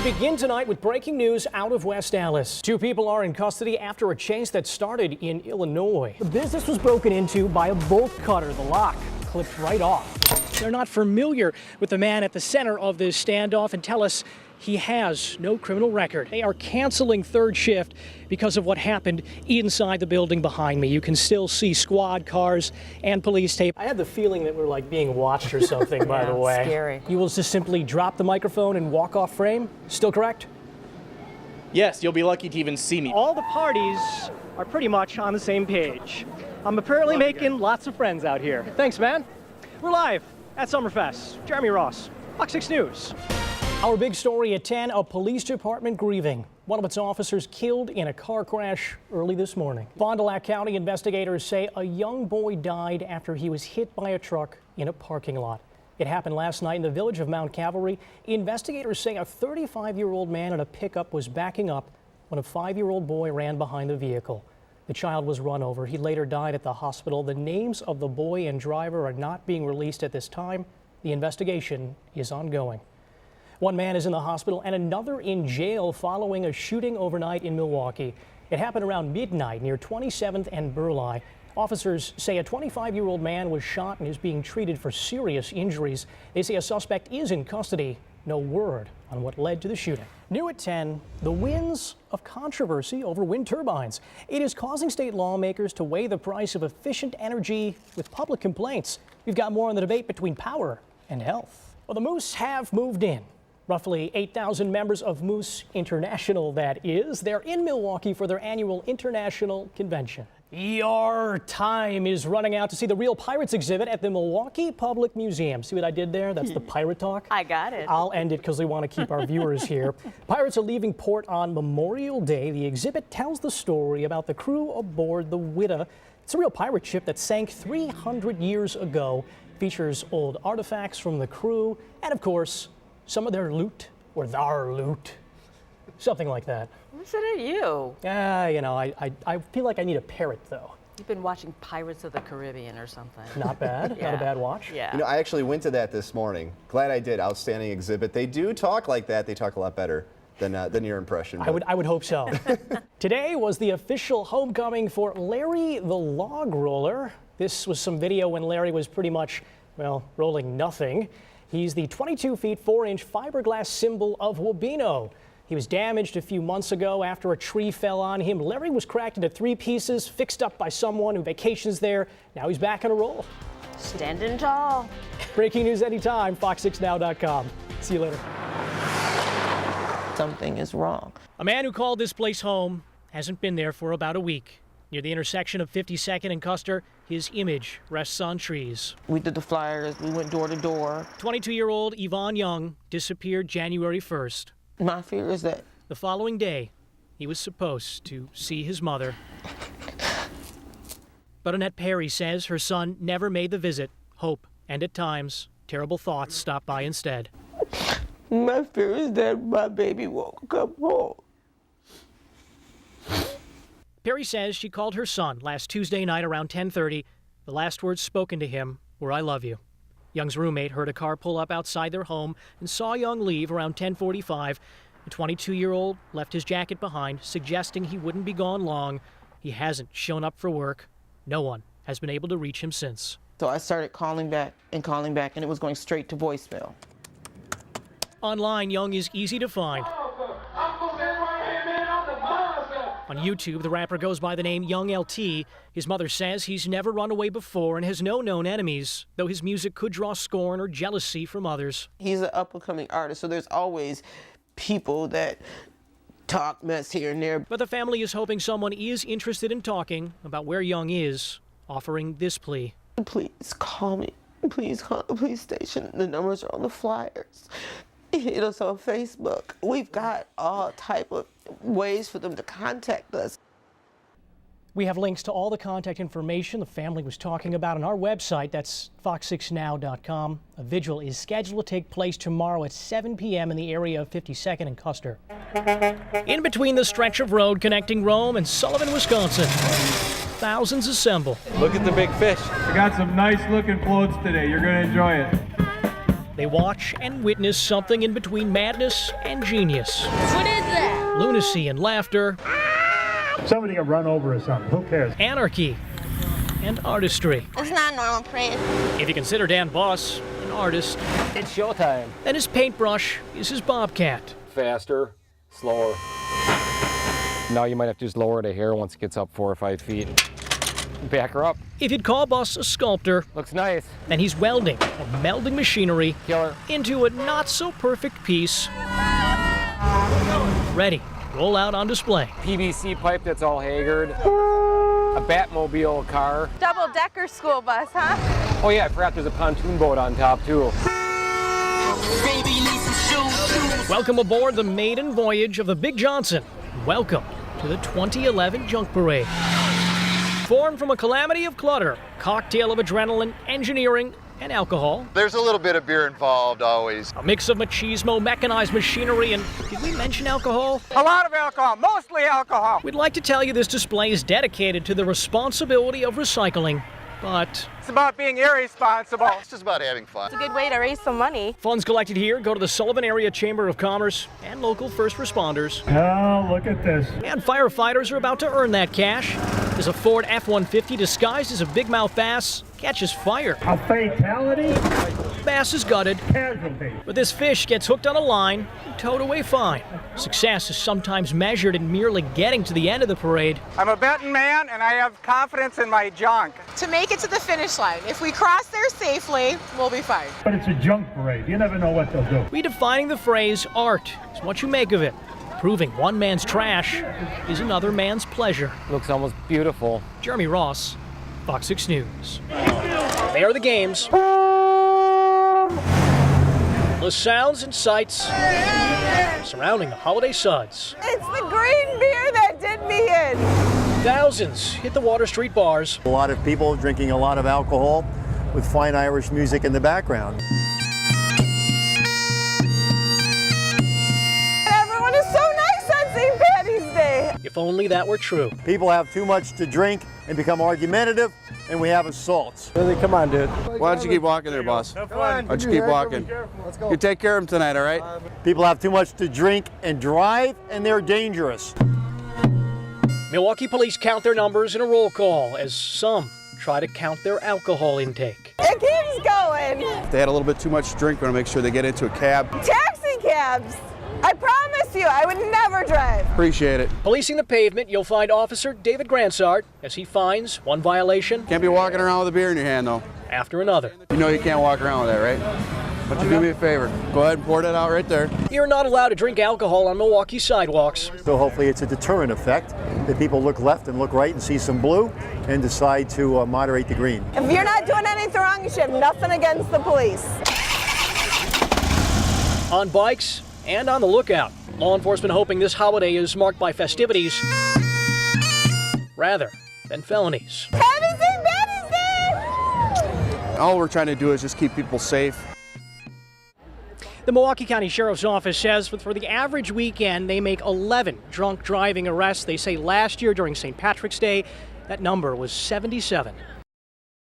begin tonight with breaking news out of West Allis. Two people are in custody after a chase that started in Illinois. The business was broken into by a bolt cutter. The lock clipped right off. They're not familiar with the man at the center of this standoff and tell us he has no criminal record. They are canceling third shift because of what happened inside the building behind me. You can still see squad cars and police tape. I had the feeling that we're like being watched or something, by the way. Scary. You will just simply drop the microphone and walk off frame? Still correct? Yes, you'll be lucky to even see me. All the parties are pretty much on the same page. I'm apparently making lots of friends out here. Thanks, man. We're live at Summerfest. Jeremy Ross, Fox 6 News. Our big story at 10, a police department grieving. One of its officers killed in a car crash early this morning. Fond du Lac County investigators say a young boy died after he was hit by a truck in a parking lot. It happened last night in the village of Mount Calvary. Investigators say a 35-year-old man in a pickup was backing up when a 5-year-old boy ran behind the vehicle. The child was run over. He later died at the hospital. The names of the boy and driver are not being released at this time. The investigation is ongoing. One man is in the hospital and another in jail following a shooting overnight in Milwaukee. It happened around midnight near 27th and Burleigh. Officers say a 25-year-old man was shot and is being treated for serious injuries. They say a suspect is in custody. No word on what led to the shooting. New at 10, the winds of controversy over wind turbines. It is causing state lawmakers to weigh the price of efficient energy with public complaints. We've got more on the debate between power and health. Well, the Moose have moved in. Roughly 8,000 members of Moose International, that is. They're in Milwaukee for their annual international convention. Your time is running out to see the Real Pirates exhibit at the Milwaukee Public Museum. See what I did there? That's the pirate talk. I got it. I'll end it because we want to keep our viewers here. Pirates are leaving port on Memorial Day. The exhibit tells the story about the crew aboard the Witta. It's a real pirate ship that sank 300 years ago. Features old artifacts from the crew and, of course, some of their loot, or their loot, something like that. Listen at you. You know, I feel like I need a parrot, though. You've been watching Pirates of the Caribbean or something. Not bad. Yeah. Not a bad watch. Yeah. You know, I actually went to that this morning. Glad I did. Outstanding exhibit. They do talk like that. They talk a lot better than your impression. I would hope so. Today was the official homecoming for Larry the Log Roller. This was some video when Larry was pretty much, well, rolling nothing. He's the 22 feet 4-inch fiberglass symbol of Wabeno. He was damaged a few months ago after a tree fell on him. Larry was cracked into 3 pieces, fixed up by someone who vacations there. Now he's back on a roll. Standing tall. Breaking news anytime, fox6now.com. See you later. Something is wrong. A man who called this place home hasn't been there for about a week. Near the intersection of 52nd and Custer, his image rests on trees. We did the flyers. We went door to door. 22-year-old Yvonne Young disappeared January 1st. My fear is that The following day, he was supposed to see his mother. But Annette Perry says her son never made the visit. Hope, and at times, terrible thoughts stop by instead. my fear is that my baby won't come home. Perry says she called her son last Tuesday night around 10:30. The last words spoken to him were, "I love you." Young's roommate heard a car pull up outside their home and saw Young leave around 10:45. The 22-year-old left his jacket behind, suggesting he wouldn't be gone long. He hasn't shown up for work. No one has been able to reach him since. So I started calling back, and it was going straight to voicemail. Online, Young is easy to find. On YouTube, the rapper goes by the name Young LT. His mother says he's never run away before and has no known enemies, though his music could draw scorn or jealousy from others. He's an up-and-coming artist, so there's always people that talk mess here and there. But the family is hoping someone is interested in talking about where Young is, offering this plea. Please call me. Please call the police station. The numbers are on the flyers. Hit us on Facebook. We've got all type of ways for them to contact us. We have links to all the contact information the family was talking about on our website. That's fox6now.com. A vigil is scheduled to take place tomorrow at 7 p.m. in the area of 52nd and Custer. In between the stretch of road connecting Rome and Sullivan, Wisconsin, thousands assemble. Look at the big fish. I got some nice looking floats today. You're going to enjoy it. They watch and witness something in between madness and genius. What is that? Lunacy and laughter. Somebody got run over or something. Who cares? Anarchy and artistry. It's not a normal parade. If you consider Dan Boss an artist, It's showtime. then his paintbrush is his bobcat. Faster, slower. Now you might have to just lower the hair once it gets up 4 or 5 feet. Back her up. If you'd call Boss a sculptor, Looks nice. then he's welding or melding machinery Killer. into a not-so-perfect piece ready to roll out on display. PVC pipe that's all haggard. A Batmobile car. Double-decker school bus, huh? Oh yeah, I forgot there's a pontoon boat on top too. Welcome aboard the maiden voyage of the Big Johnson. Welcome to the 2011 Junk Parade. Formed from a calamity of clutter, cocktail of adrenaline, engineering, and alcohol. There's a little bit of beer involved always. A mix of machismo, mechanized machinery, and did we mention alcohol? A lot of alcohol, mostly alcohol. We'd like to tell you this display is dedicated to the responsibility of recycling, but It's about being irresponsible. It's just about having fun. It's a good way to raise some money. funds collected here go to the Sullivan Area Chamber of Commerce and local first responders. Oh, look at this. And firefighters are about to earn that cash as a Ford F-150 disguised as a big mouth bass catches fire. A fatality? Bass is gutted, Casualty. but this fish gets hooked on a line and towed away fine. Success is sometimes measured in merely getting to the end of the parade. I'm a betting man and I have confidence in my junk. To make it to the finish line. If we cross there safely, we'll be fine. But it's a junk parade. You never know what they'll do. Redefining the phrase art is what you make of it. Proving one man's trash is another man's pleasure. Looks almost beautiful. Jeremy Ross, Fox 6 News. They are the games. The sounds and sights surrounding the holiday suds. It's the green beer that did me in. Thousands hit the Water Street bars. A lot of people drinking a lot of alcohol with fine Irish music in the background. Everyone is so nice on St. Patty's Day. If only that were true. People have too much to drink and become argumentative, and we have assaults. Come on, dude. Why don't you keep walking there, boss? Why don't you keep walking? You take care of him tonight, all right? People have too much to drink and drive, and they're dangerous. Milwaukee police count their numbers in a roll call as some try to count their alcohol intake. It keeps going. If they had a little bit too much to drink, we're gonna make sure they get into a cab. Taxi cabs. I promise you, I would never drive. Appreciate it. Policing the pavement, you'll find Officer David Gransart as he finds one violation Can't be walking around with a beer in your hand, though. after another. You know you can't walk around with that, right? Why don't you do me a favor? Go ahead and pour that out right there. You're not allowed to drink alcohol on Milwaukee sidewalks. So hopefully it's a deterrent effect that people look left and look right and see some blue and decide to moderate the green. If you're not doing anything wrong, you should have nothing against the police. On bikes and on the lookout. Law enforcement hoping this holiday is marked by festivities rather than felonies. Happy St. Patty's Day! All we're trying to do is just keep people safe. The Milwaukee County Sheriff's Office says for the average weekend, they make 11 drunk driving arrests. They say last year during St. Patrick's Day, that number was 77.